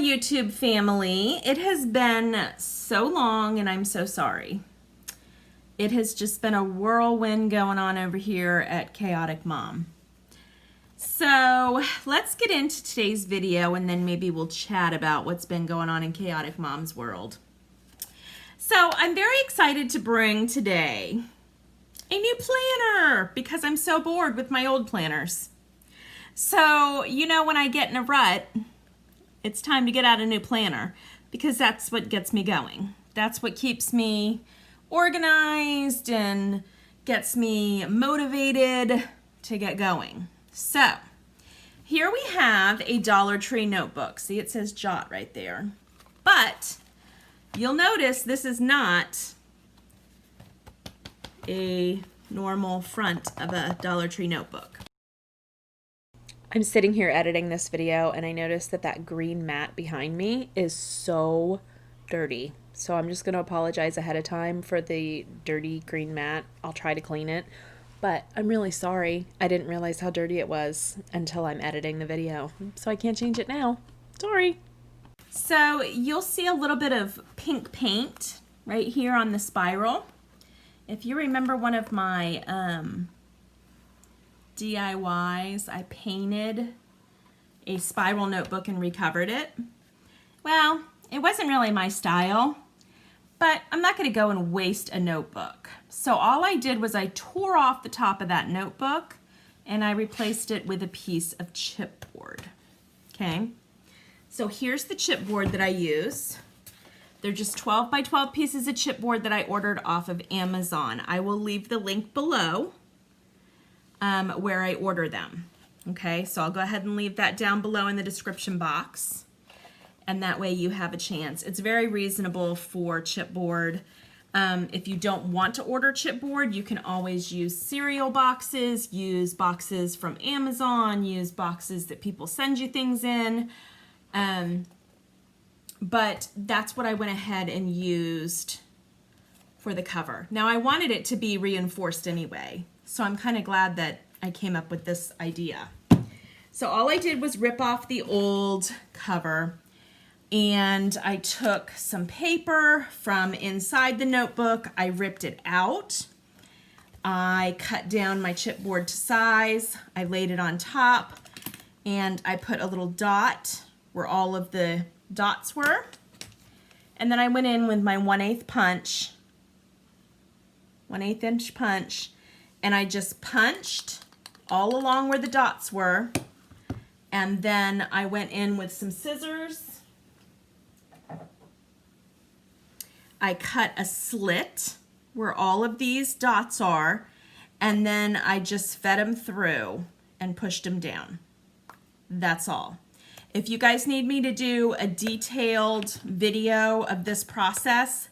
YouTube family. It has been so long and I'm so sorry. It has just been a whirlwind going on over here at Chaotic Mom. So let's get into today's video and then maybe we'll chat about what's been going on in Chaotic Mom's world. So I'm very excited to bring today a new planner because I'm so bored with my old planners. So, you know, when I get in a rut, it's time to get out a new planner because that's what gets me going. That's what keeps me organized and gets me motivated to get going. So, here we have a Dollar Tree notebook. See, it says Jot right there. But you'll notice this is not a normal front of a Dollar Tree notebook. I'm sitting here editing this video and I noticed that that green mat behind me is so dirty. So I'm just going to apologize ahead of time for the dirty green mat. I'll try to clean it, but I'm really sorry. I didn't realize how dirty it was until I'm editing the video. So I can't change it now. Sorry. So you'll see a little bit of pink paint right here on the spiral. If you remember one of my DIYs, I painted a spiral notebook and recovered it. Well, it wasn't really my style, but I'm not going to go and waste a notebook. So all I did was I tore off the top of that notebook and I replaced it with a piece of chipboard. Okay, so here's the chipboard that I use. They're just 12 by 12 pieces of chipboard that I ordered off of Amazon. I will leave the link below where I order them. Okay, so I'll go ahead and leave that down below in the description box. And that way you have a chance. It's very reasonable for chipboard. If you don't want to order chipboard, you can always use cereal boxes, use boxes from Amazon, use boxes that people send you things in. But that's what I went ahead and used for the cover. Now I wanted it to be reinforced anyway, so I'm kind of glad that I came up with this idea. So all I did was rip off the old cover and I took some paper from inside the notebook, I ripped it out, I cut down my chipboard to size, I laid it on top, and I put a little dot where all of the dots were, and then I went in with my 1/8 punch, 1/8 inch punch, and I just punched all along where the dots were, and then I went in with some scissors. I cut a slit where all of these dots are, and then I just fed them through and pushed them down. That's all. If you guys need me to do a detailed video of this process,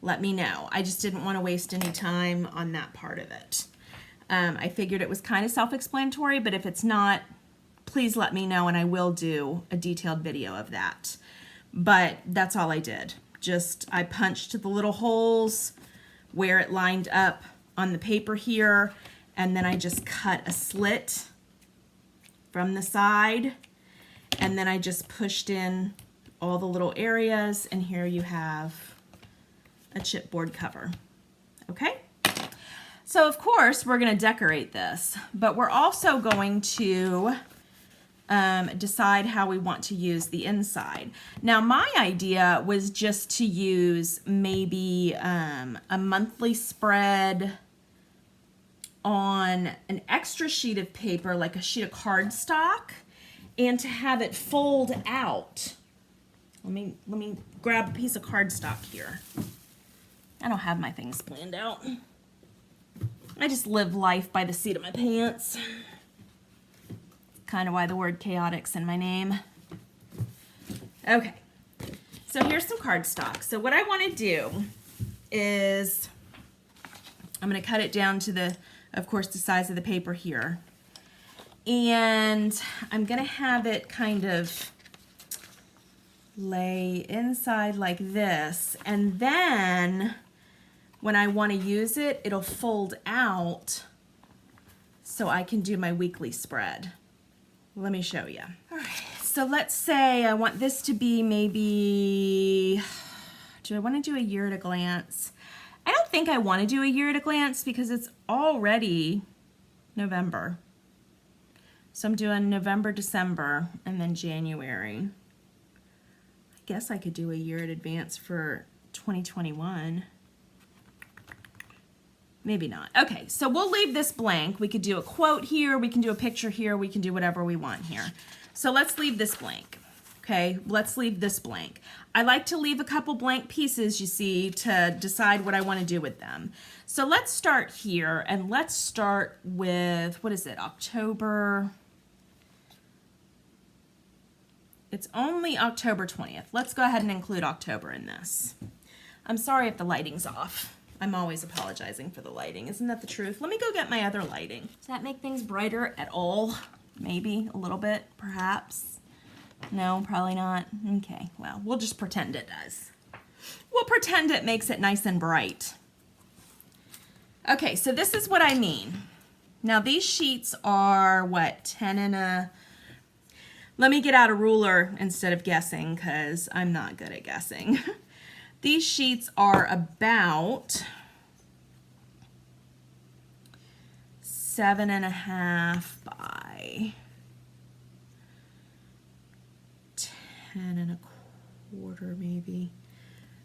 let me know. I just didn't want to waste any time on that part of it. I figured it was kind of self-explanatory, but if it's not, please let me know and I will do a detailed video of that. But that's all I did. Just I punched the little holes where it lined up on the paper here, and then I just cut a slit from the side, and then I just pushed in all the little areas, and here you have a chipboard cover. Okay? So of course we're going to decorate this, but we're also going to decide how we want to use the inside. Now my idea was just to use maybe a monthly spread on an extra sheet of paper, like a sheet of cardstock, and to have it fold out. Let me grab a piece of cardstock here. I don't have my things planned out. I just live life by the seat of my pants. Kind of why the word chaotic's in my name. Okay, so here's some cardstock. So what I want to do is I'm going to cut it down to the, of course, the size of the paper here. And I'm going to have it kind of lay inside like this. And then when I want to use it, it'll fold out so I can do my weekly spread. Let me show you. All right, so so let's say I want this to be maybe, do I want to do a year at a glance? I don't think I want to do a year at a glance because it's already November. So I'm doing November, December, and then January. I guess I could do a year in advance for 2021. Maybe not. Okay, so we'll leave this blank. We could do a quote here, we can do a picture here, we can do whatever we want here. So let's leave this blank. Okay, let's leave this blank. I like to leave a couple blank pieces, you see, to decide what I want to do with them. So let's start here, and let's start with, what is it, October? It's only October 20th. Let's go ahead and include October in this. I'm sorry if the lighting's off. I'm always apologizing for the lighting. Isn't that the truth? Let me go get my other lighting. Does that make things brighter at all? Maybe a little bit, perhaps. No, probably not. Okay, well, we'll just pretend it does. We'll pretend it makes it nice and bright. Okay, so this is what I mean. Now these sheets are, what, 10 and a... Let me get out a ruler instead of guessing because I'm not good at guessing. These sheets are about 7.5 by 10.25 maybe.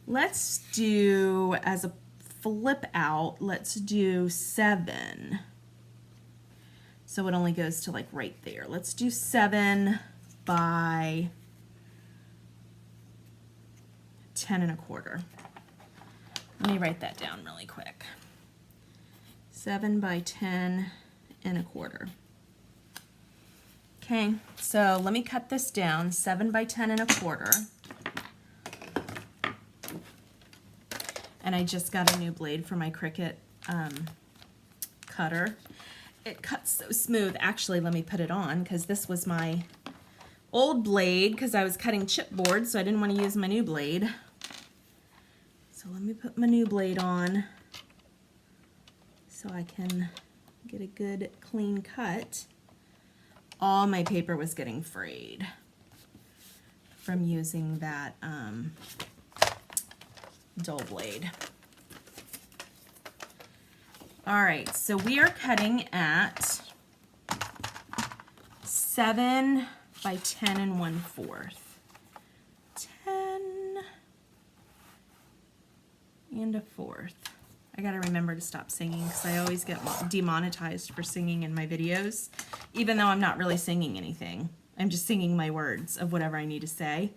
Let's do, as a flip out, let's do 7. So it only goes to like right there. Let's do 7 by 10.25. Let me write that down really quick. 7 by 10.25. Okay, so let me cut this down. 7 by 10.25. And I just got a new blade for my Cricut cutter. It cuts so smooth. Actually, let me put it on because this was my old blade because I was cutting chipboard, so I didn't want to use my new blade. So let me put my new blade on so I can get a good clean cut. All my paper was getting frayed from using that dull blade. All right, so we are cutting at 7 by 10.25. 10 1/4. I gotta remember to stop singing because I always get demonetized for singing in my videos, even though I'm not really singing anything. I'm just singing my words of whatever I need to say,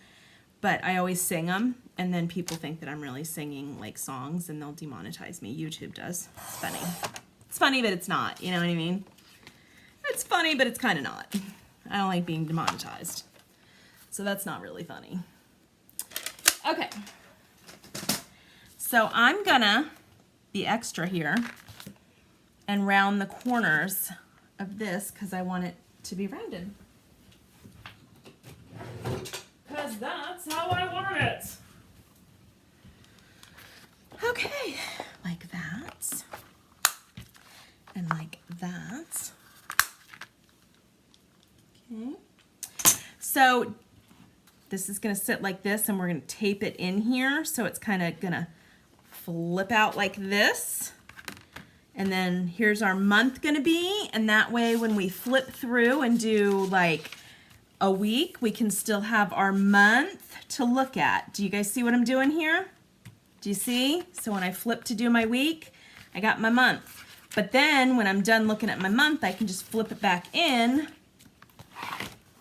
but I always sing them, and then people think that I'm really singing like songs, and they'll demonetize me. YouTube does. It's funny. It's funny, but it's not. You know what I mean? It's funny, but it's kind of not. I don't like being demonetized, so that's not really funny. Okay. So I'm gonna be extra here and round the corners of this because I want it to be rounded. Because that's how I want it. Okay, like that. And like that. Okay. So this is gonna sit like this, and we're gonna tape it in here so it's kind of gonna flip out like this. And then here's our month gonna be, and that way when we flip through and do like a week, we can still have our month to look at. Do you guys see what I'm doing here? Do you see? So when I flip to do my week, I got my month. But then when I'm done looking at my month, I can just flip it back in.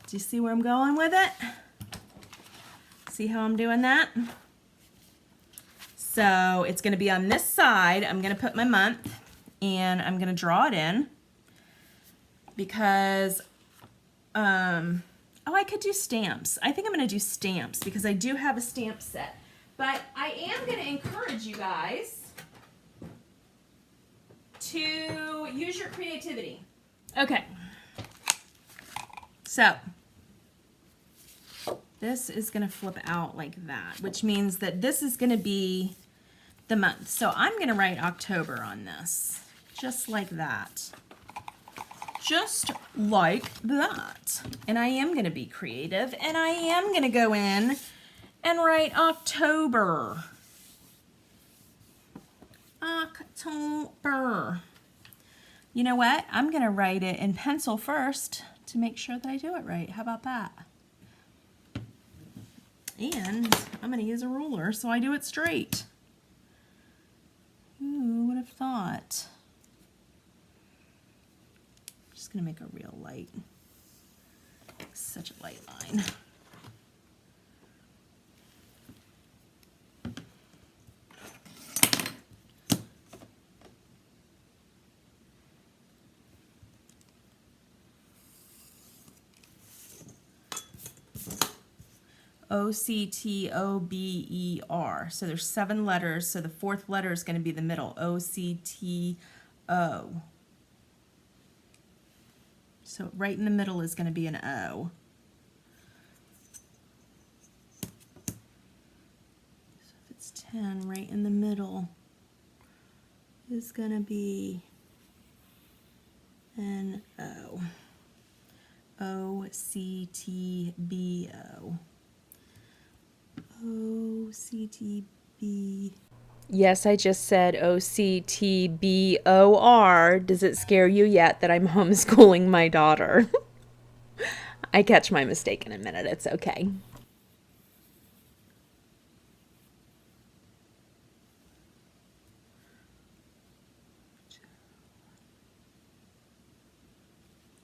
Do you see where I'm going with it? See how I'm doing that? So it's gonna be on this side. I'm gonna put my month and I'm gonna draw it in because, oh, I could do stamps. I think I'm gonna do stamps because I do have a stamp set. But I am gonna encourage you guys to use your creativity. Okay. So this is gonna flip out like that, which means that this is gonna be the month. So I'm gonna write October on this, just like that. just like that. And I am gonna be creative, and I am gonna go in and write October. October. You know what? I'm gonna write it in pencil first to make sure that I do it right. How about that? And I'm gonna use a ruler so I do it straight. Who would have thought? Just gonna make a real light, such a light line. O-C-T-O-B-E-R. So there's 7 letters, so the 4th letter is going to be the middle. O-C-T-O. So right in the middle is going to be an O. So if it's 10, right in the middle is going to be an O. O-C-T-B-O. O-C-T-B. Yes, I just said O-C-T-B-O-R. Does it scare you yet that I'm homeschooling my daughter? I catch my mistake in a minute. It's okay.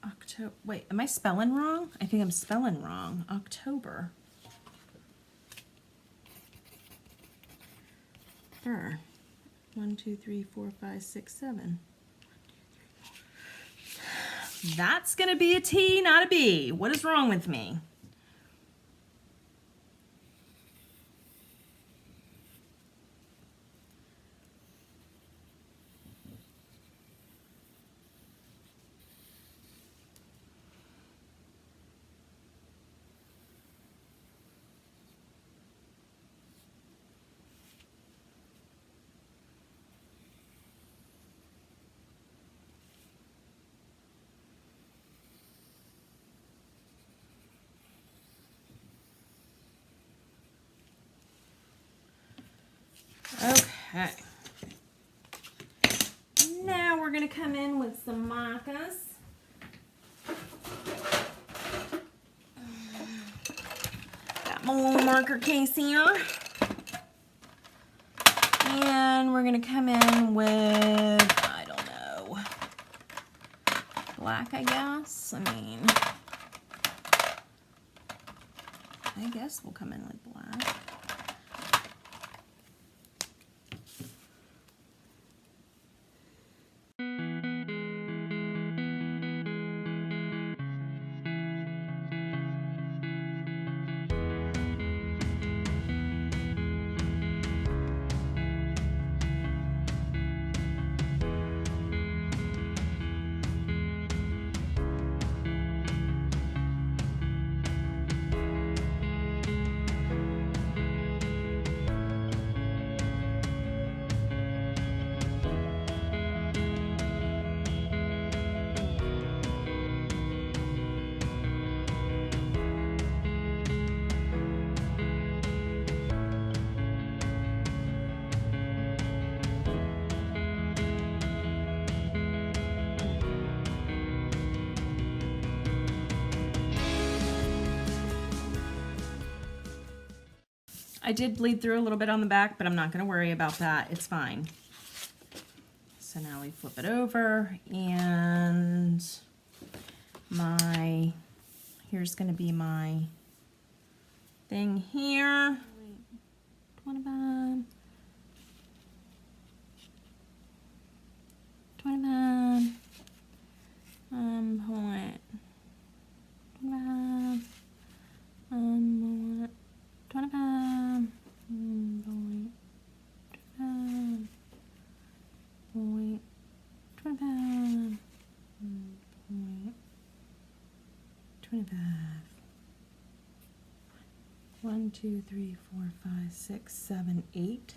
October. Wait, am I spelling wrong? I think I'm spelling wrong. October. 1, 2, 3, 4, 5, 6, 7. That's gonna be a T, not a B. What is wrong with me? Okay. Now we're going to come in with some markers. Got my little marker case here. And we're going to come in with, I don't know, black, I guess. I guess we'll come in with black. I did bleed through a little bit on the back, but I'm not going to worry about that. It's fine. So now we flip it over, and here's going to be my thing here. 25. One, 2, 3, 4, 5, 6, 7, 8.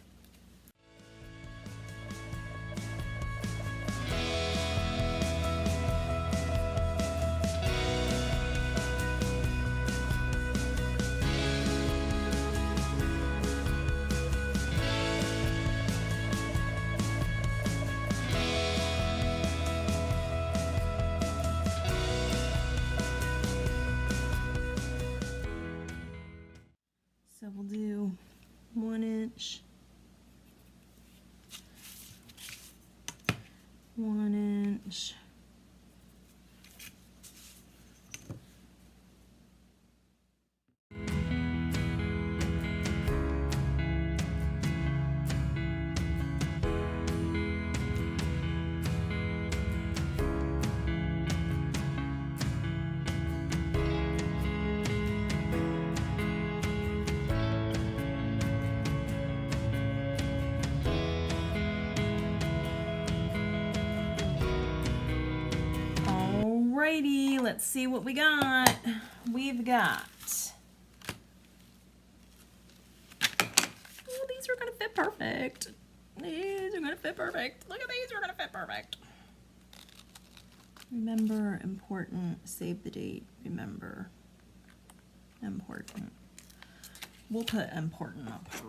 1 inch. Alrighty, let's see what we got. We've got, oh, these are gonna fit perfect. These are gonna fit perfect. Look at these, are gonna fit perfect. Remember, important, save the date, remember, important. We'll put important up here.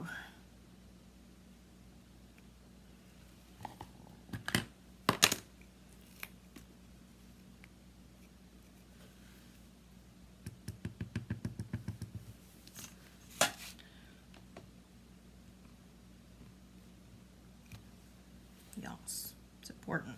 Yes, it's important.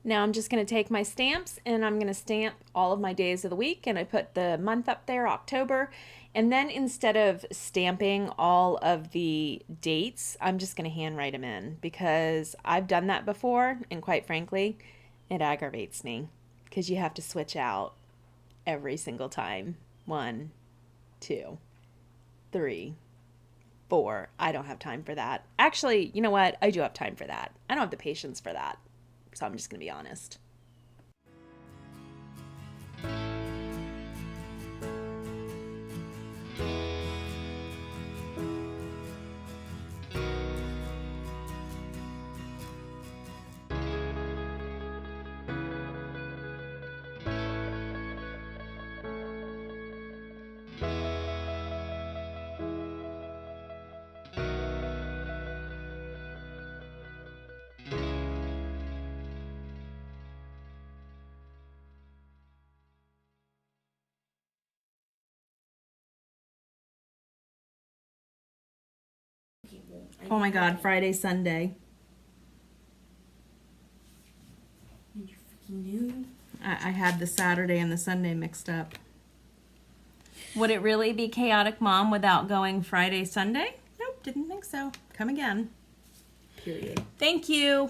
Now I'm just going to take my stamps and I'm going to stamp all of my days of the week, and I put the month up there, October, and then instead of stamping all of the dates, I'm just going to handwrite them in because I've done that before, and quite frankly, it aggravates me because you have to switch out every single time. 1, 2, 3, 4. I don't have time for that. Actually, you know what? I do have time for that. I don't have the patience for that. So I'm just going to be honest. Oh my God, Friday, Sunday. You freaking knew? I had the Saturday and the Sunday mixed up. Would it really be chaotic, Mom, without going Friday, Sunday? Nope, didn't think so. Come again. Period. Thank you.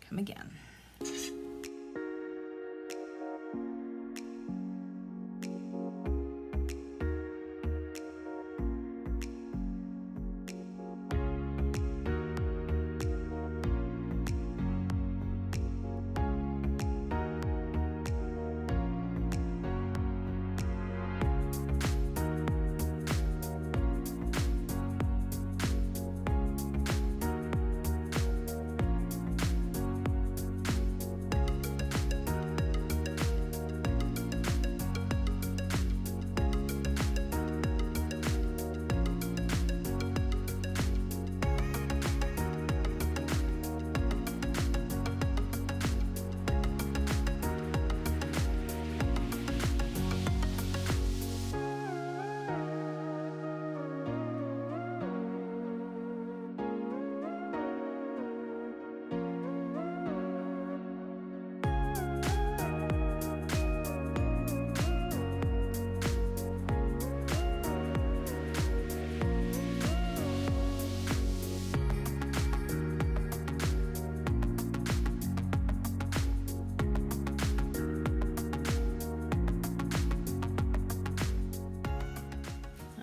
Come again.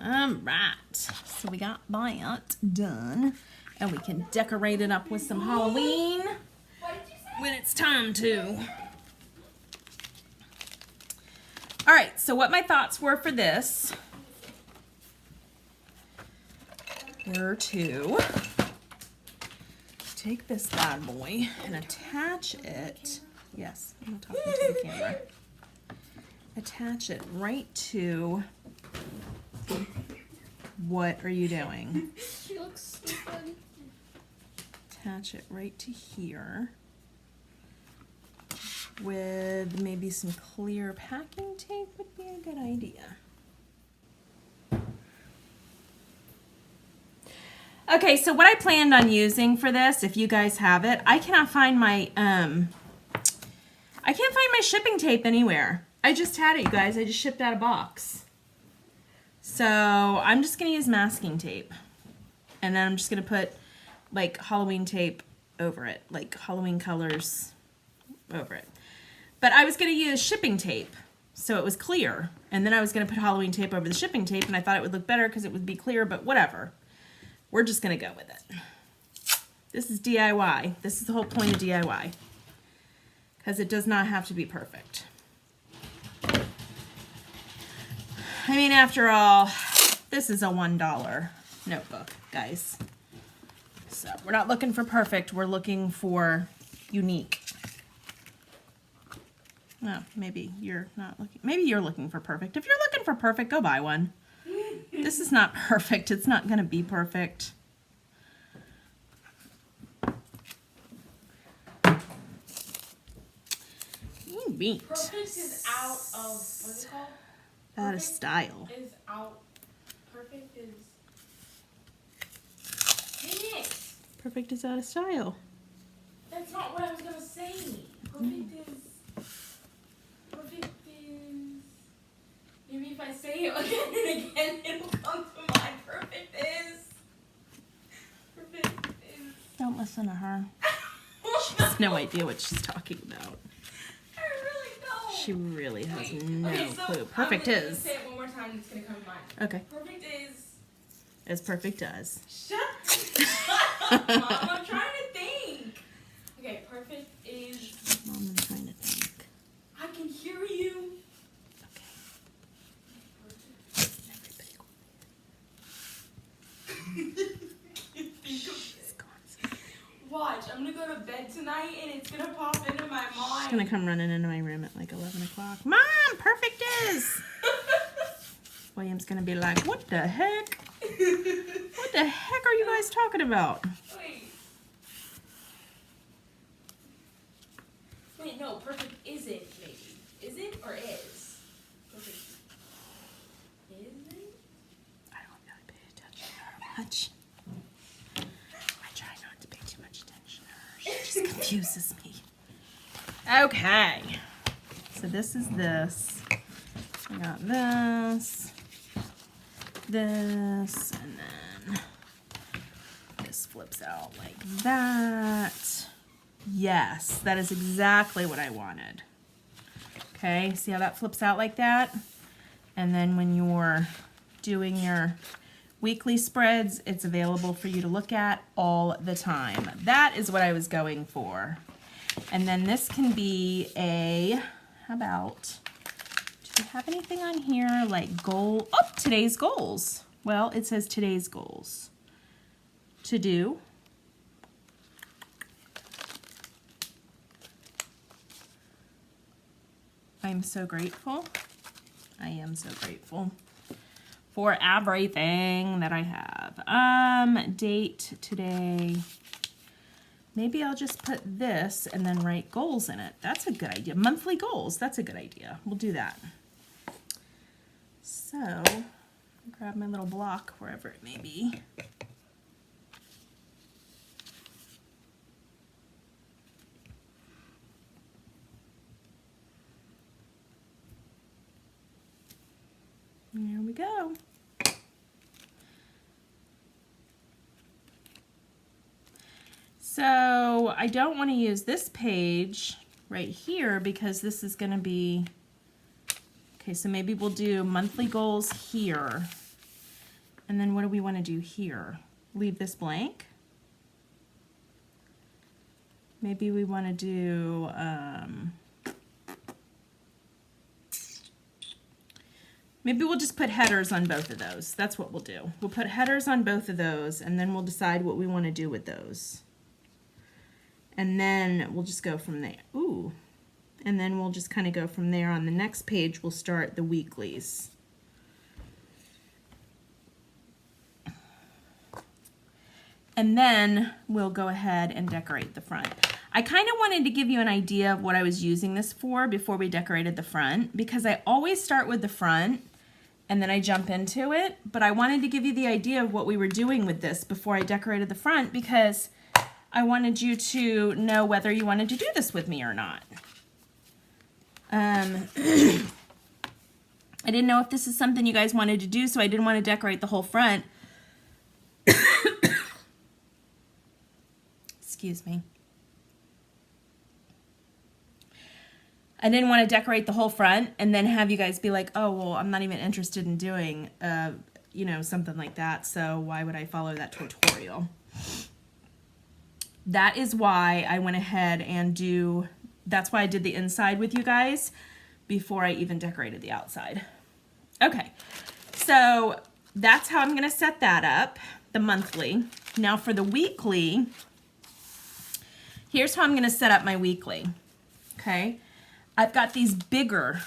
All right, so we got that done. And we can decorate it up with some Halloween What did you say? when it's time to. All right, so what my thoughts were for this were to take this bad boy and attach it. Yes, I'm talking to the camera. Attach it right to. What are you doing? She looks stupid. Attach it right to here with maybe some clear packing tape would be a good idea. Okay, so what I planned on using for this, if you guys have it, I cannot find my I can't find my shipping tape anywhere. I just had it, you guys. I just shipped out a box. So I'm just gonna use masking tape. And then I'm just gonna put like Halloween tape over it, like Halloween colors over it. But I was gonna use shipping tape, so it was clear. And then I was gonna put Halloween tape over the shipping tape, and I thought it would look better because it would be clear, but whatever. We're just gonna go with it. This is DIY. This is the whole point of DIY. Because it does not have to be perfect. I mean, after all, this is a $1 notebook, guys. So we're not looking for perfect, we're looking for unique. No, maybe you're not looking, maybe you're looking for perfect. If you're looking for perfect, go buy one. This is not perfect, it's not gonna be perfect. Neat. Perfect is out of, what's it called? Out of style. Is out. Perfect is. Dang it! Perfect is out of style. That's not what I was gonna say. Perfect is. Perfect is. Maybe if I say it again and again, it'll come to mind. Perfect is. Perfect is. Don't listen to her. She has no idea what she's talking about. I really don't. She really has no Okay, so clue. Perfect I'm gonna is. say it one more time. It's gonna come to mind. Okay. Perfect is. As perfect does. Shut up, Mom. I'm trying to think. Okay, perfect is. Mom, I'm trying to think. I can hear you. She's gone. Watch, I'm gonna go to bed tonight and it's gonna pop into my mind. She's gonna come running into my room at like 11 o'clock. Mom, perfect is. William's gonna be like, what the heck? What the heck are you guys talking about? Wait. Wait, no, perfect isn't, maybe. Is it or is? Perfect isn't? I don't really pay attention to her much. I try not to pay too much attention to her. She just confuses me. Okay. So this is this. I got this. This. And then this flips out like that. Yes, that is exactly what I wanted. Okay, see how that flips out like that? And then when you're doing your weekly spreads, it's available for you to look at all the time. That is what I was going for. And then this can be a, how about, do we have anything on here like goal? Oh, today's goals. Well, it says today's goals. To do. I'm so grateful. I am so grateful for everything that I have. Date today. Maybe I'll just put this and then write goals in it. That's a good idea. Monthly goals. That's a good idea. We'll do that. So, grab my little block wherever it may be. There we go. So I don't want to use this page right here because this is going to be, okay, so maybe we'll do monthly goals here. And then what do we want to do here? Leave this blank? maybe we want to do, maybe we'll just put headers on both of those. That's what we'll do. We'll put headers on both of those, and then we'll decide what we want to do with those. And then we'll just go from there. Ooh. And then we'll just kind of go from there. On the next page, we'll start the weeklies. And then we'll go ahead and decorate the front. I kind of wanted to give you an idea of what I was using this for before we decorated the front, because I always start with the front and then I jump into it. But I wanted to give you the idea of what we were doing with this before I decorated the front, because I wanted you to know whether you wanted to do this with me or not. I didn't know if this is something you guys wanted to do, so I didn't want to decorate the whole front. Excuse me. I didn't want to decorate the whole front and then have you guys be like, oh, well, I'm not even interested in doing, you know, something like that. So why would I follow that tutorial? That is why I went ahead and that's why I did the inside with you guys before I even decorated the outside. Okay, so that's how I'm going to set that up, the monthly. Now for the weekly, here's how I'm going to set up my weekly, okay? I've got these bigger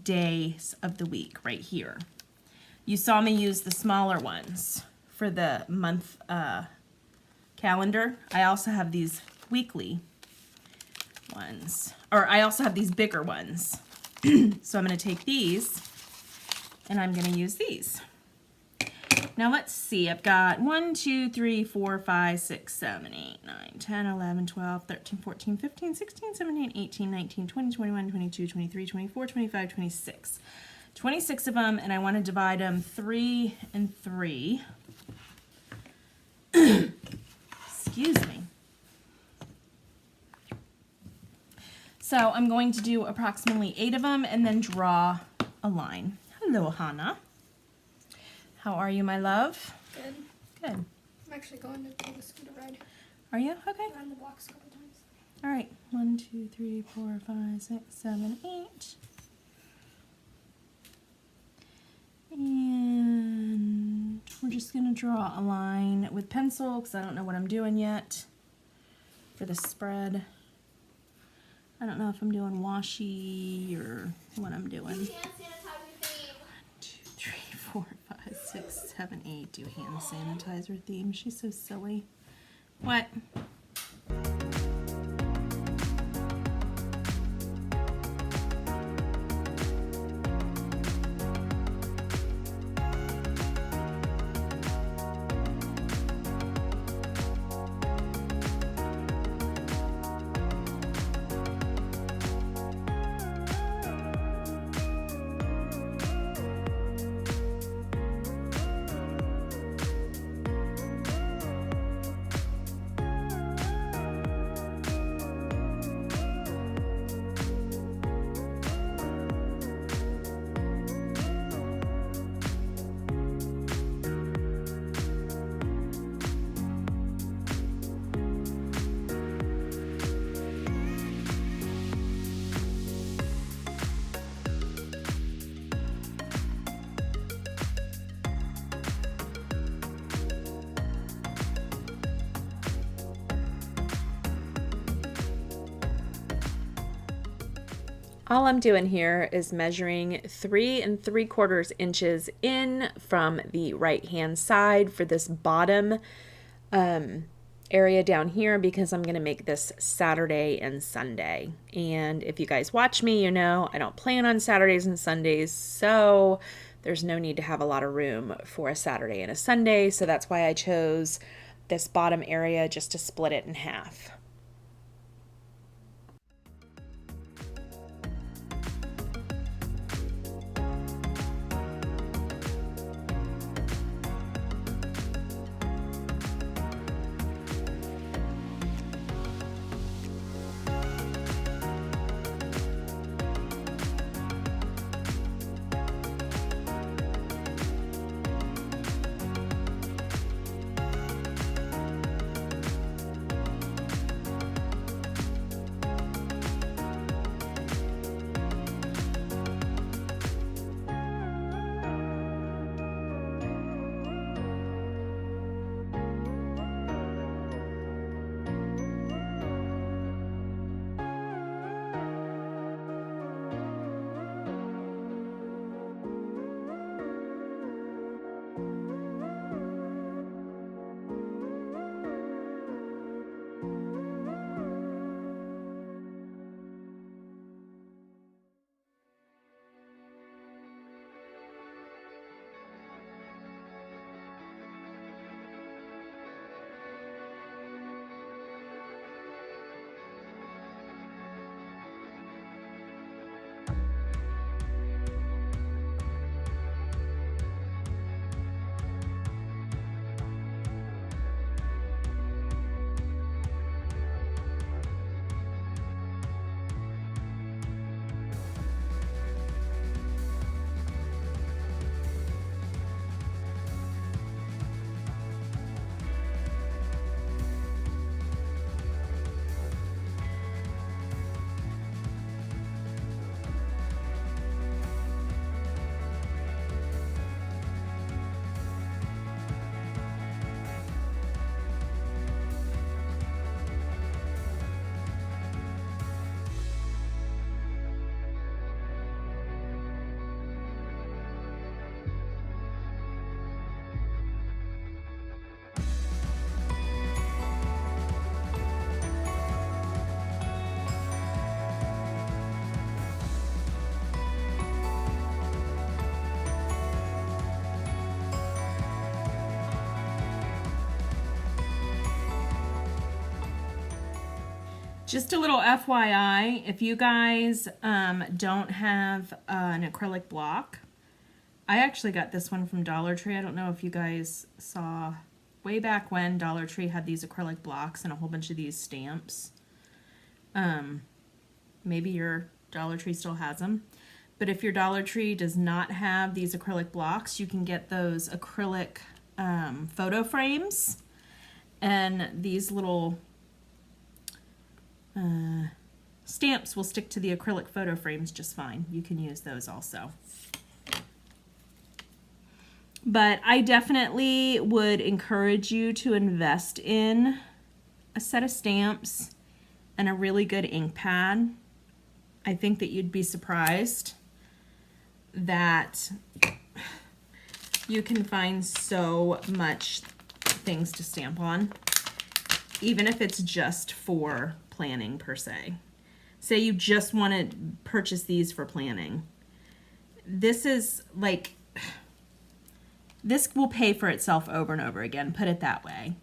days of the week right here. You saw me use the smaller ones for the month calendar. I also have these weekly ones, or I also have these bigger ones. So I'm going to take these and I'm going to use these. Now let's see, I've got 1, 2, 3, 4, 5, 6, 7, 8, 9, 10, 11, 12, 13, 14, 15, 16, 17, 18, 19, 20, 21, 22, 23, 24, 25, 26. 26 of them, and I want to divide them 3 and 3. Excuse me. So I'm going to do approximately 8 of them and then draw a line. Hello, Hannah. How are you, my love? Good. Good. I'm actually going to take a scooter ride Are you? Okay. around the blocks a couple times. All right. 1, 2, 3, 4, 5, 6, 7, 8. And we're just going to draw a line with pencil because I don't know what I'm doing yet for the spread. I don't know if I'm doing washi or what I'm doing. 1, 2, 3, 4, 5, 6, 7, 8. Do hand sanitizer theme. She's so silly. What? All I'm doing here is measuring 3 3/4 inches in from the right hand side for this bottom area down here because I'm going to make this Saturday and Sunday. And if you guys watch me, you know I don't plan on Saturdays and Sundays, so there's no need to have a lot of room for a Saturday and a Sunday. So that's why I chose this bottom area just to split it in half. Just a little FYI, if you guys don't have an acrylic block, I actually got this one from Dollar Tree. I don't know if you guys saw way back when Dollar Tree had these acrylic blocks and a whole bunch of these stamps. Maybe your Dollar Tree still has them. But if your Dollar Tree does not have these acrylic blocks, you can get those acrylic photo frames. And these little stamps will stick to the acrylic photo frames just fine. You can use those also. But I definitely would encourage you to invest in a set of stamps and a really good ink pad. I think that you'd be surprised that you can find so much things to stamp on, even if it's just for planning per se. Say you just want to purchase these for planning. This is like, this will pay for itself over and over again, put it that way.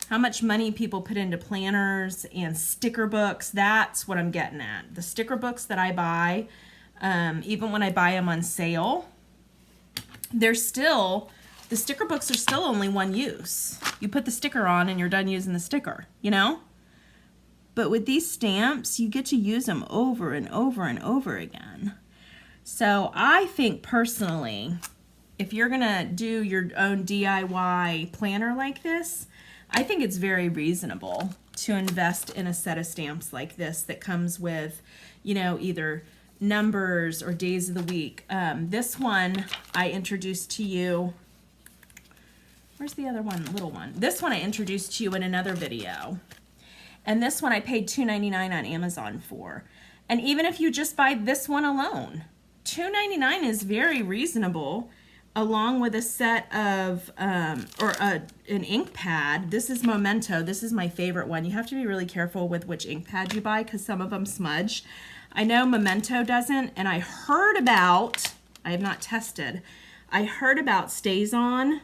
How much money people put into planners and sticker books, that's what I'm getting at. The sticker books that I buy, even when I buy them on sale, they're still, the sticker books are still only one use. You put the sticker on and you're done using the sticker, you know? But with these stamps, you get to use them over and over and over again. So I think personally, if you're gonna do your own DIY planner like this, I think it's very reasonable to invest in a set of stamps like this that comes with, you know, either numbers or days of the week. This one I introduced to you. Where's the other one, little one? This one I introduced to you in another video. And this one I paid $2.99 on Amazon for. And even if you just buy this one alone, $2.99 is very reasonable, along with a set of, an ink pad. This is Memento. This is my favorite one. You have to be really careful with which ink pad you buy because some of them smudge. I know Memento doesn't, and I heard about, I have not tested, I heard about Stays On.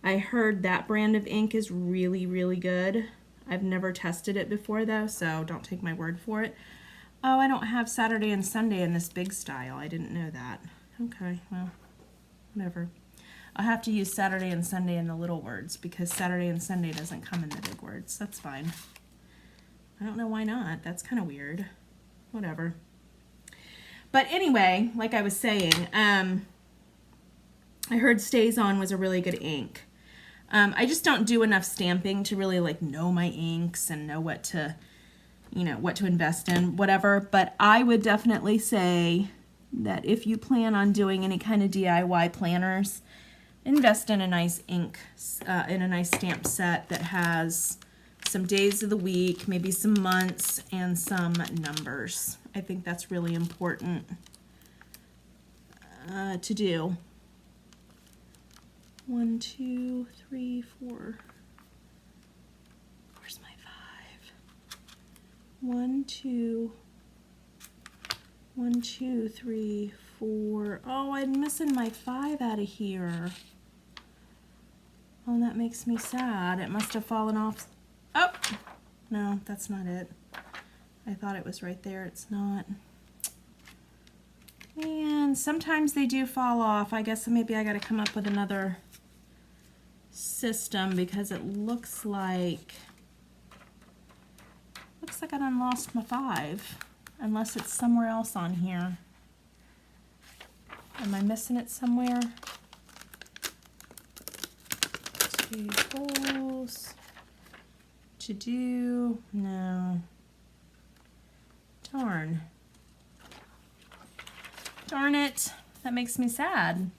I heard that brand of ink is really, really good. I've never tested it before though, so don't take my word for it. Oh, I don't have Saturday and Sunday in this big style. I didn't know that. Okay, well, whatever. I'll have to use Saturday and Sunday in the little words because Saturday and Sunday doesn't come in the big words. That's fine. I don't know why not. That's kind of weird. Whatever. But anyway, like I was saying, I heard Stays On was a really good ink. I just don't do enough stamping to really like know my inks and know what to, you know, what to invest in, whatever. But I would definitely say that if you plan on doing any kind of DIY planners, invest in a nice ink, in a nice stamp set that has some days of the week, maybe some months, and some numbers. I think that's really important to do. 1, 2, 3, 4. Where's my 5? 1, 2. 1, 2, 3, 4. Oh, I'm missing my 5 out of here. Oh, that makes me sad. It must have fallen off. Oh, no, that's not it. I thought it was right there. It's not. Man, sometimes they do fall off. I guess maybe I got to come up with another system because it looks like I done lost my 5. Unless it's somewhere else on here. Am I missing it somewhere? 2 holes. To do? No. Darn. Darn it. That makes me sad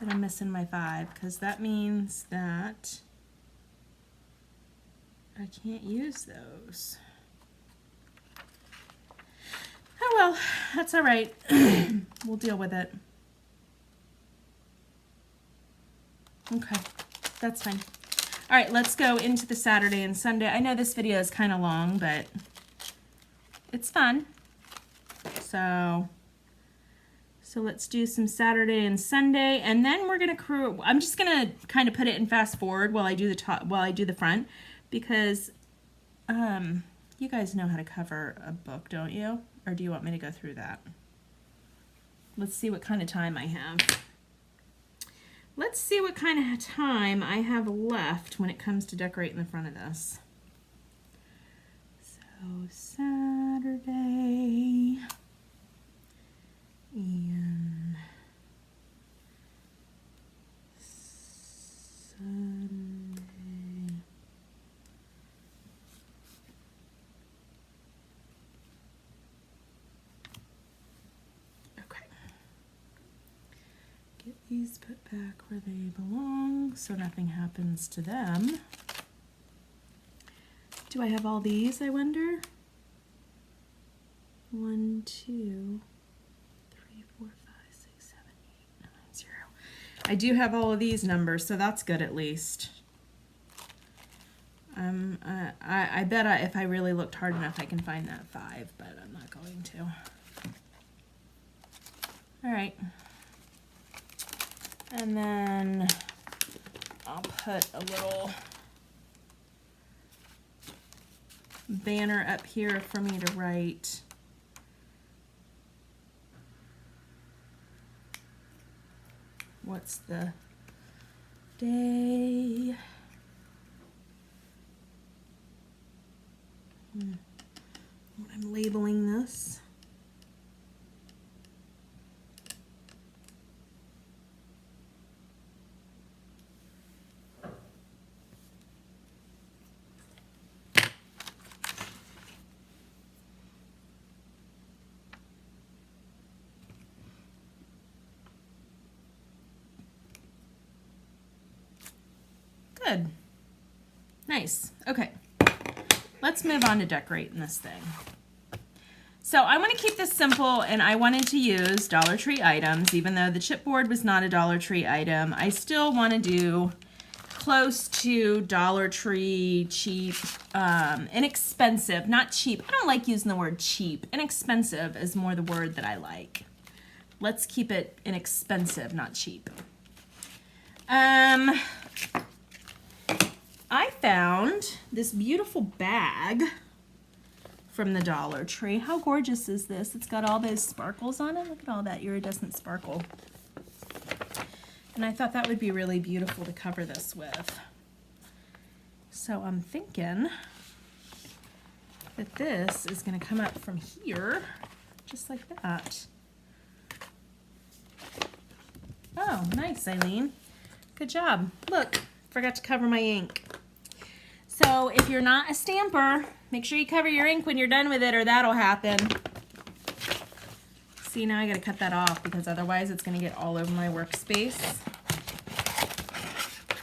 that I'm missing my 5 because that means that I can't use those. Oh well, that's all right. We'll deal with it. Okay, that's fine. All right, let's go into the Saturday and Sunday. I know this video is kind of long, but it's fun. So let's do some Saturday and Sunday, and then we're gonna I'm just gonna kind of put it in fast forward while I do the top, while I do the front, because You guys know how to cover a book, don't you? Or do you want me to go through that? Let's see what kind of time I have. Let's see what kind of time I have left when it comes to decorating the front of this. So Saturday and Sunday. Okay. Get these put back where they belong so nothing happens to them. Do I have all these, I wonder? 1, 2, 3, 4, 5, 6, 7, 8, 9, 0. I do have all of these numbers, so that's good at least. I bet if I really looked hard enough, I can find that 5, but I'm not going to. All right. And then I'll put a little banner up here for me to write. What's the day? What I'm labeling this. Good. Nice. Okay. Let's move on to decorating this thing. So I want to keep this simple, and I wanted to use Dollar Tree items. Even though the chipboard was not a Dollar Tree item, I still want to do close to Dollar Tree, cheap, inexpensive, not cheap. I don't like using the word cheap. Inexpensive is more the word that I like. Let's keep it inexpensive, not cheap. I found this beautiful bag from the Dollar Tree. How gorgeous is this? It's got all those sparkles on it. Look at all that iridescent sparkle. And I thought that would be really beautiful to cover this with. So I'm thinking that this is going to come up from here, just like that. Oh, nice, Eileen. Good job. Look, forgot to cover my ink. So if you're not a stamper, make sure you cover your ink when you're done with it, or that'll happen. See, now I gotta cut that off because otherwise it's gonna get all over my workspace.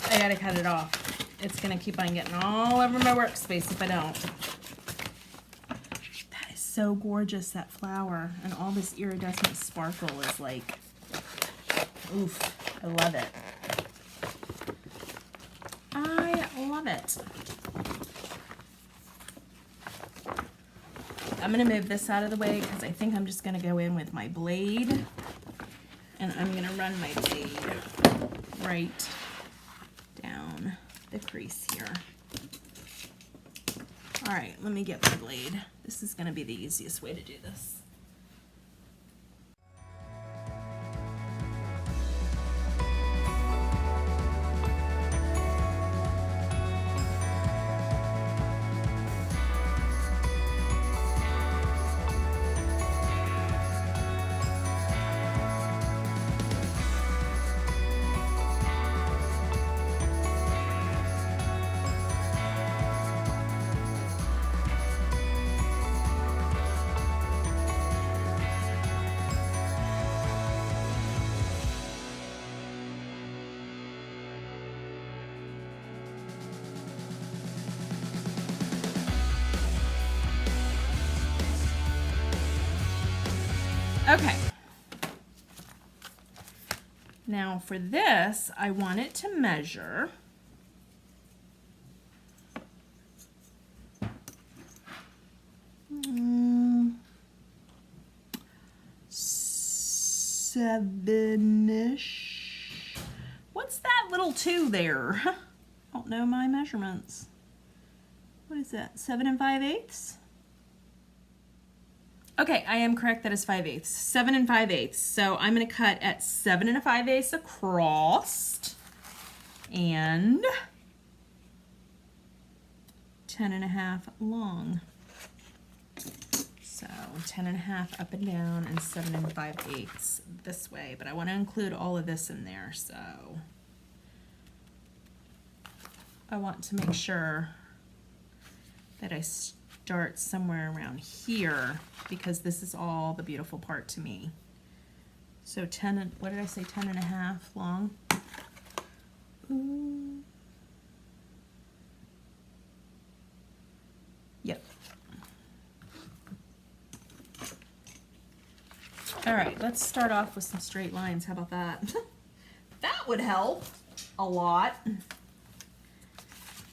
I gotta cut it off. It's gonna keep on getting all over my workspace if I don't. That is so gorgeous, that flower. And all this iridescent sparkle is like, oof, I love it. I love it. I'm going to move this out of the way because I think I'm just going to go in with my blade, and I'm going to run my blade right down the crease here. All right, let me get my blade. This is going to be the easiest way to do this. Okay. Now for this, I want it to measure 7-ish. What's that little 2 there? I don't know my measurements. what is that, 7 5/8? Okay, I am correct, that is 5/8, 7 5/8. So I'm gonna cut at 7 5/8 across and 10 1/2 long. So 10 1/2 up and down and 7 5/8 this way, but I want to include all of this in there, so I want to make sure that I start somewhere around here because this is all the beautiful part to me. So 10, what did I say, 10 1/2 long? Ooh. Yep. All right, let's start off with some straight lines. How about that? That would help a lot.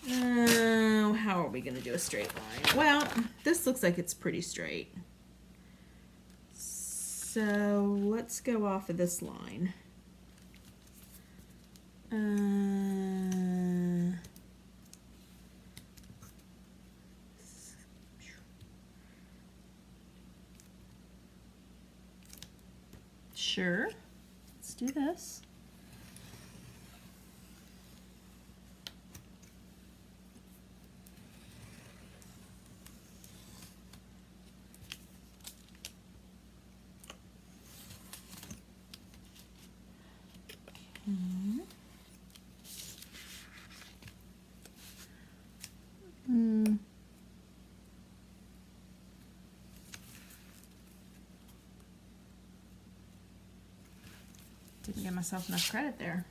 How are we going to do a straight line? Well, this looks like it's pretty straight. So let's go off of this line. Sure, let's do this. Didn't give myself enough credit there.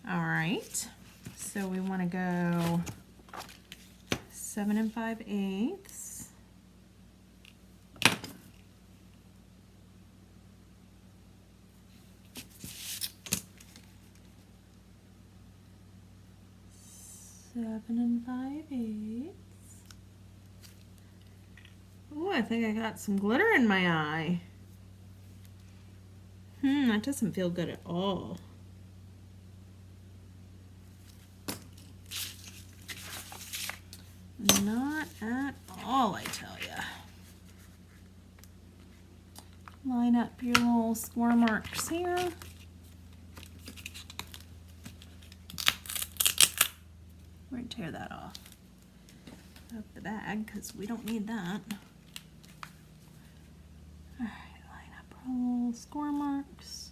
All right, so we want to go 7 5/8. Seven 5/8. Oh, I think I got some glitter in my eye. That doesn't feel good at all. Not at all, I tell ya. Line up your little score marks here. We're gonna tear that off of the bag because we don't need that. All right, line up our little score marks.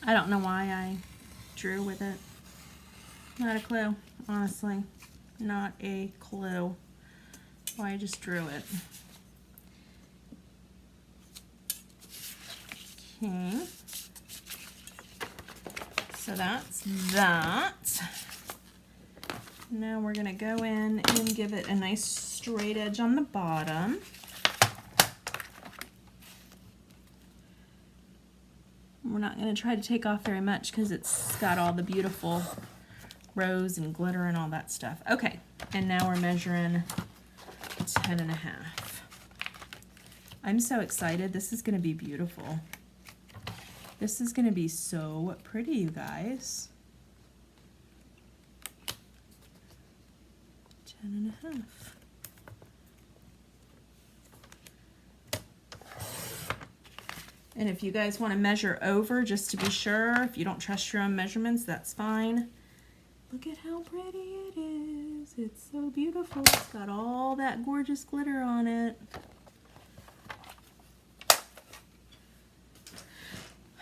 I don't know why I drew with it. Not a clue, honestly. Not a clue why I just drew it. Okay. So that's that. Now we're going to go in and give it a nice straight edge on the bottom. We're not going to try to take off very much because it's got all the beautiful rose and glitter and all that stuff. Okay, and now we're measuring 10 1/2. I'm so excited. This is going to be beautiful. This is going to be so pretty, you guys. 10 1/2. And if you guys want to measure over just to be sure, if you don't trust your own measurements, that's fine. Look at how pretty it is. It's so beautiful. It's got all that gorgeous glitter on it.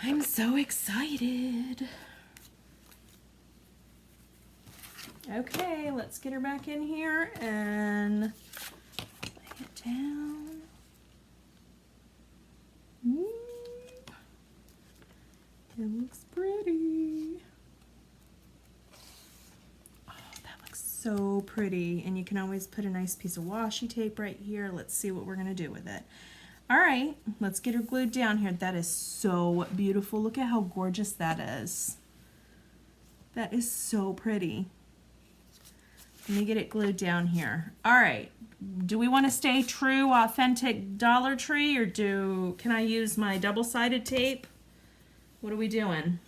I'm so excited. Okay, let's get her back in here and lay it down. It looks pretty. Oh, that looks so pretty. And you can always put a nice piece of washi tape right here. Let's see what we're gonna do with it. All right, let's get her glued down here. That is so beautiful. Look at how gorgeous that is. That is so pretty. Let me get it glued down here. All right, do we want to stay true, authentic Dollar Tree, or can I use my double-sided tape? What are we doing?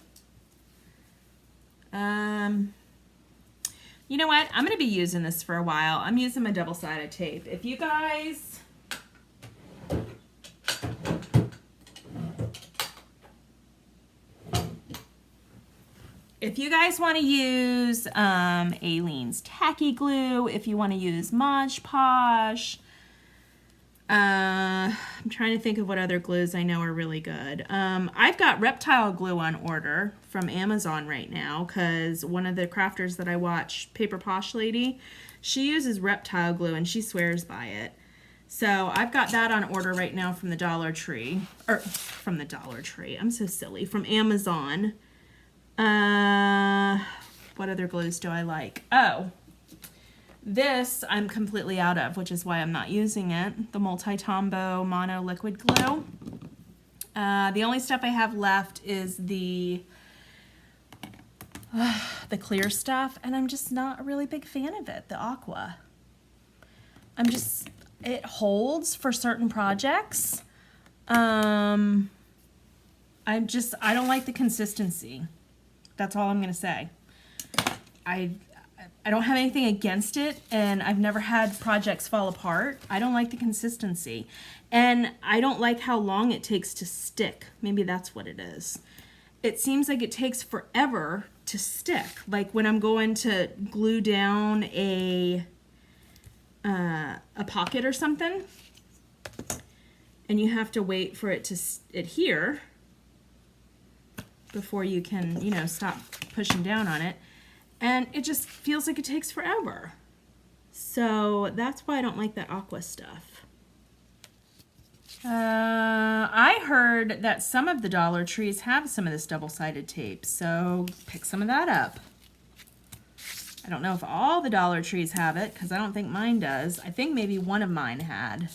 You know what? I'm going to be using this for a while. I'm using my double-sided tape. If you guys... If you guys want to use Aleene's Tacky Glue, if you want to use Mod Podge, I'm trying to think of what other glues I know are really good. I've got Reptile Glue on order from Amazon right now because one of the crafters that I watch, Paper Posh Lady, she uses Reptile Glue and she swears by it. So I've got that on order right now from the Dollar Tree. From the Dollar Tree. I'm so silly. From Amazon. What other glues do I like? Oh, this I'm completely out of, which is why I'm not using it. The Multi-Tombow Mono Liquid Glue. The only stuff I have left is the clear stuff, and I'm just not a really big fan of it, the aqua. It holds for certain projects. I don't like the consistency. That's all I'm going to say. I don't have anything against it, and I've never had projects fall apart. I don't like the consistency. And I don't like how long it takes to stick. Maybe that's what it is. It seems like it takes forever to stick. Like when I'm going to glue down a pocket or something, and you have to wait for it to adhere before you can, you know, stop pushing down on it. And it just feels like it takes forever. So that's why I don't like that aqua stuff. I heard that some of the Dollar Trees have some of this double-sided tape, so pick some of that up. I don't know if all the Dollar Trees have it, because I don't think mine does. I think maybe one of mine had.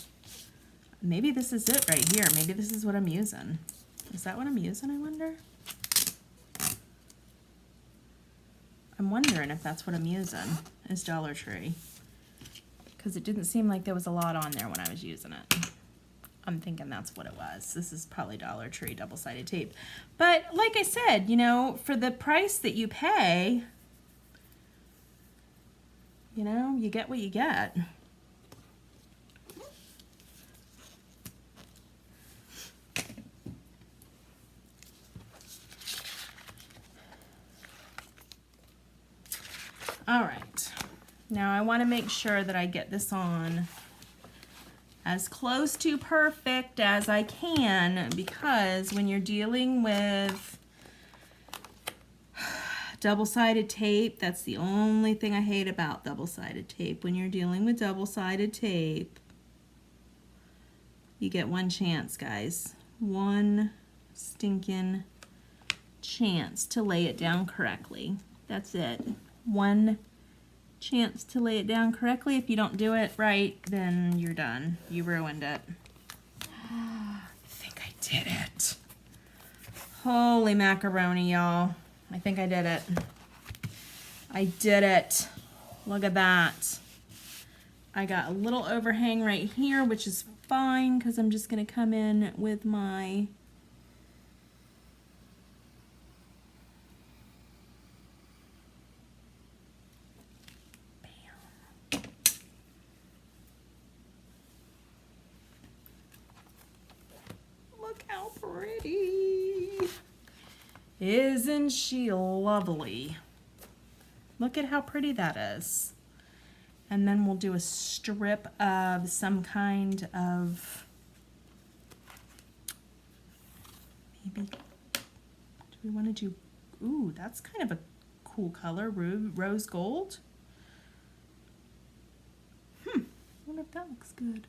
Maybe this is it right here. Maybe this is what I'm using. Is that what I'm using, I wonder? I'm wondering if that's what I'm using, is Dollar Tree. Because it didn't seem like there was a lot on there when I was using it. I'm thinking that's what it was. This is probably Dollar Tree double-sided tape. But like I said, you know, for the price that you pay, you know, you get what you get. All right, now I want to make sure that I get this on as close to perfect as I can, because when you're dealing with double-sided tape, that's the only thing I hate about double-sided tape. When you're dealing with double-sided tape, you get one chance, guys. One stinking chance to lay it down correctly. That's it. One chance to lay it down correctly. If you don't do it right, then you're done. You ruined it. I think I did it. Holy macaroni, y'all. I think I did it. I did it. Look at that. I got a little overhang right here, which is fine because I'm just going to come in with my how pretty. Isn't she lovely? Look at how pretty that is. And then we'll do a strip of some kind of, maybe, do we want to do, ooh, that's kind of a cool color, rose gold. I wonder if that looks good.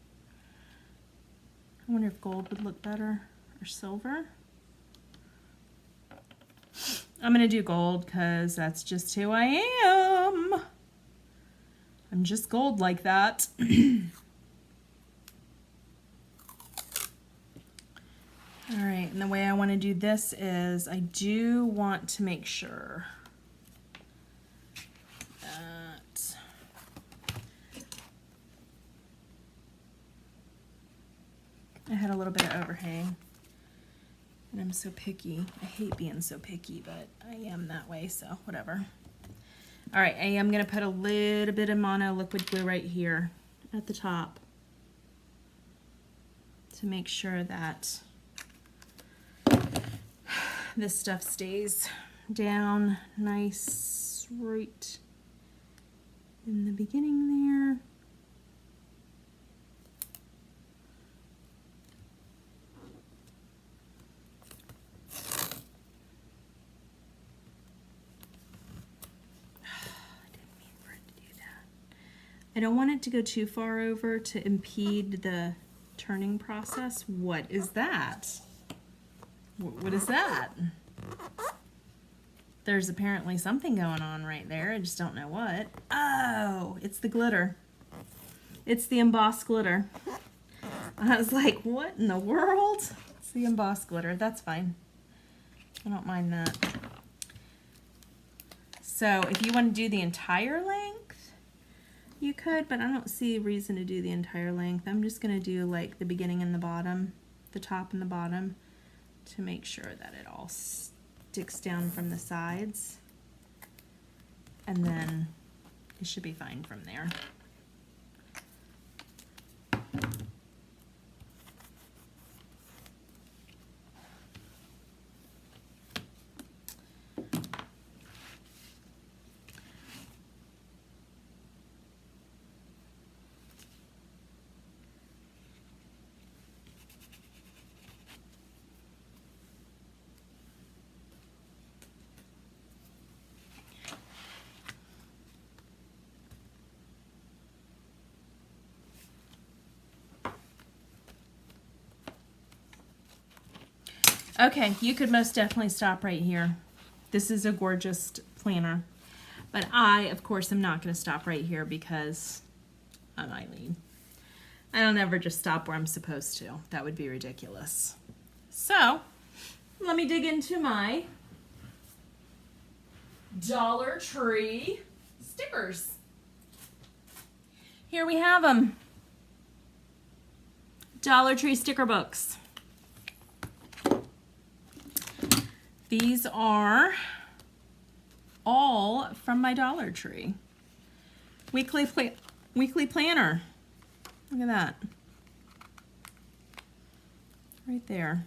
I wonder if gold would look better. Or silver. I'm gonna do gold because that's just who I am. I'm just gold like that. All right, and the way I want to do this is I do want to make sure that I had a little bit of overhang. And I'm so picky. I hate being so picky, but I am that way, so whatever. All right, I am gonna put a little bit of mono liquid glue right here at the top to make sure that this stuff stays down nice right in the beginning there. I don't want it to go too far over to impede the turning process. What is that? What is that? There's apparently something going on right there. I just don't know what. Oh, it's the glitter. It's the embossed glitter. I was like, what in the world? It's the embossed glitter. That's fine. I don't mind that. So if you want to do the entire length, you could, but I don't see a reason to do the entire length. I'm just going to do like the beginning and the bottom, the top and the bottom, to make sure that it all sticks down from the sides. And then it should be fine from there. Okay, you could most definitely stop right here. This is a gorgeous planner. But I, of course, am not going to stop right here because I'm Eileen. I don't ever just stop where I'm supposed to. That would be ridiculous. So, let me dig into my Dollar Tree stickers. Here we have them. Dollar Tree sticker books. These are all from my Dollar Tree. Weekly planner. Look at that. Right there.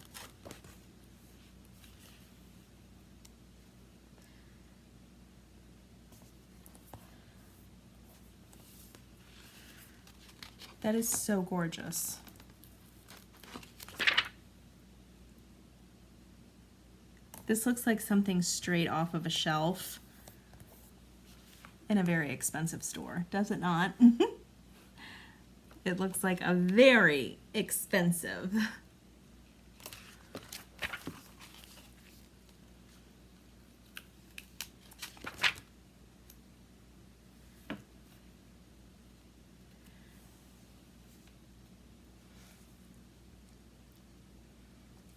That is so gorgeous. This looks like something straight off of a shelf in a very expensive store, does it not? It looks like a very expensive.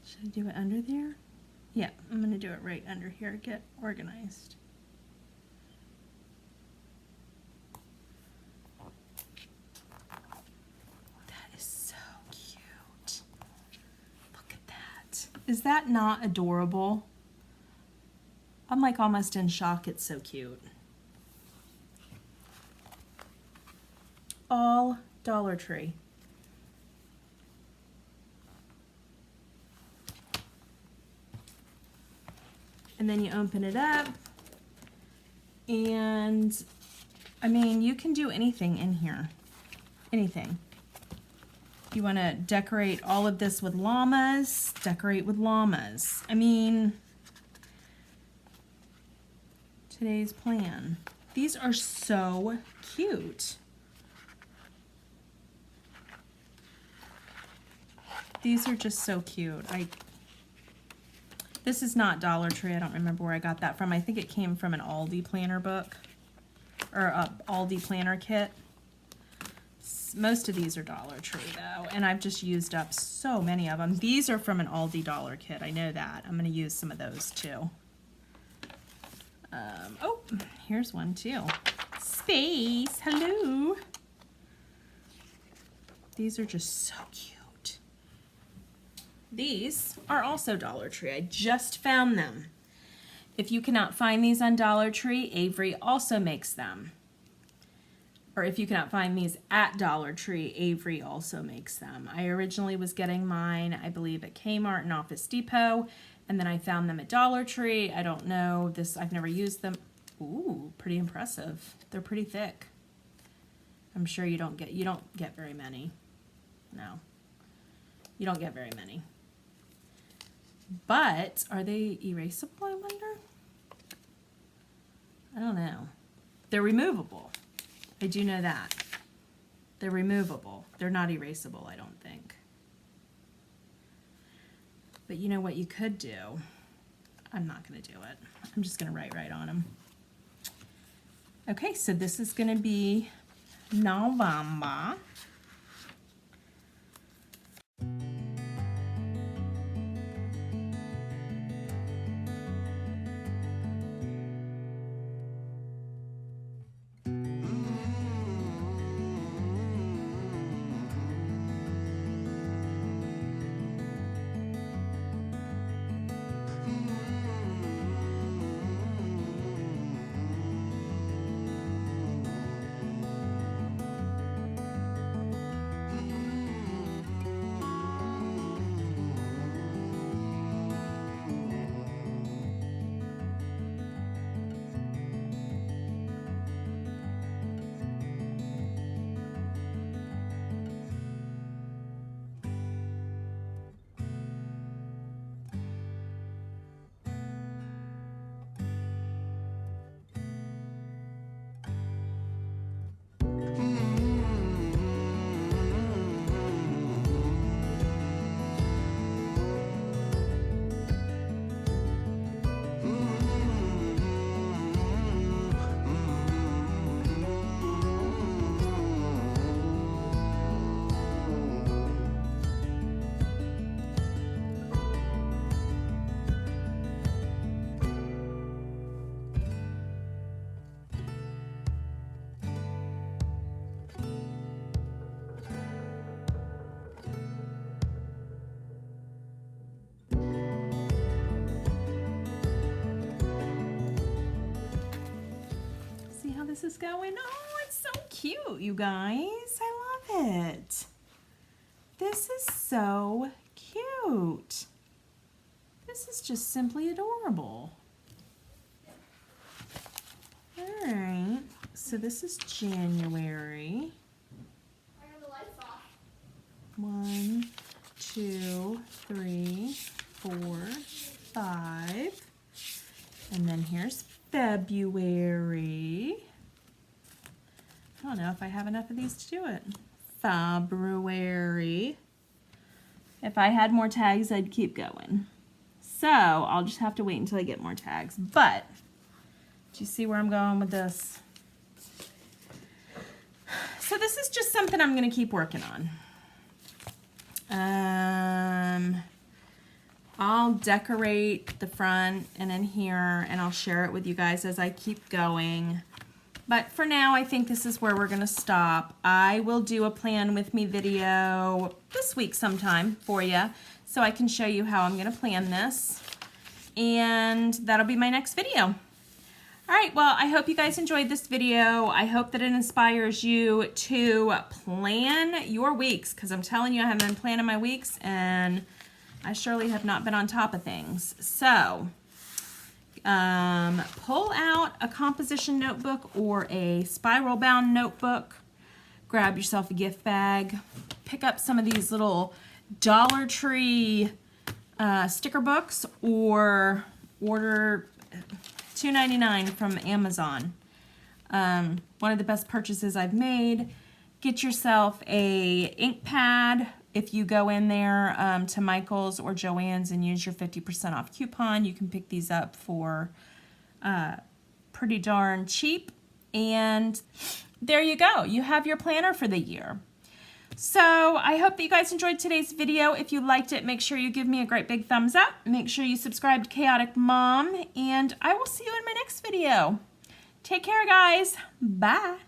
Should I do it under there? Yeah, I'm going to do it right under here. Get organized. That is so cute. Look at that. Is that not adorable? I'm like almost in shock. It's so cute. All Dollar Tree. And then you open it up, and I mean, you can do anything in here, anything. You want to decorate all of this with llamas, decorate with llamas. I mean, today's plan. These are so cute. These are just so cute. This is not Dollar Tree. I don't remember where I got that from. I think it came from an Aldi planner book, or a Aldi planner kit. Most of these are Dollar Tree though, and I've just used up so many of them. These are from an Aldi dollar kit. I know that. I'm going to use some of those too. Oh, here's one too. Space. Hello. These are just so cute. These are also Dollar Tree. I just found them. If you cannot find these on Dollar Tree, Avery also makes them. Or if you cannot find these at Dollar Tree, Avery also makes them. I originally was getting mine, I believe, at Kmart and Office Depot, and then I found them at Dollar Tree. I don't know this, I've never used them. Ooh, pretty impressive. They're pretty thick. I'm sure you don't get very many. No. You don't get very many. But are they erasable, I wonder? I don't know. They're removable. I do know that. They're removable. They're not erasable, I don't think. But you know what you could do? I'm not going to do it. I'm just going to write right on them. Okay, so this is going to be November. This is going. Oh, it's so cute, you guys. I love it. This is so cute. This is just simply adorable. All right, so this is January. I have the lights off. 1, 2, 3, 4, 5. And then here's February. I don't know if I have enough of these to do it. February. If I had more tags, I'd keep going. So I'll just have to wait until I get more tags. But do you see where I'm going with this? So this is just something I'm going to keep working on. I'll decorate the front and in here, and I'll share it with you guys as I keep going. But for now, I think this is where we're going to stop. I will do a plan with me video this week sometime for you, so I can show you how I'm going to plan this. And that'll be my next video. All right, well, I hope you guys enjoyed this video. I hope that it inspires you to plan your weeks, because I'm telling you, I haven't been planning my weeks, and I surely have not been on top of things. So pull out a composition notebook or a spiral bound notebook. Grab yourself a gift bag. Pick up some of these little Dollar Tree sticker books, or order $2.99 from Amazon. One of the best purchases I've made. Get yourself a ink pad. If you go in there to Michael's or Joann's and use your 50% off coupon, you can pick these up for pretty darn cheap. And there you go. You have your planner for the year. So I hope that you guys enjoyed today's video. If you liked it, make sure you give me a great big thumbs up. Make sure you subscribe to Chaotic Mom, and I will see you in my next video. Take care, guys. Bye.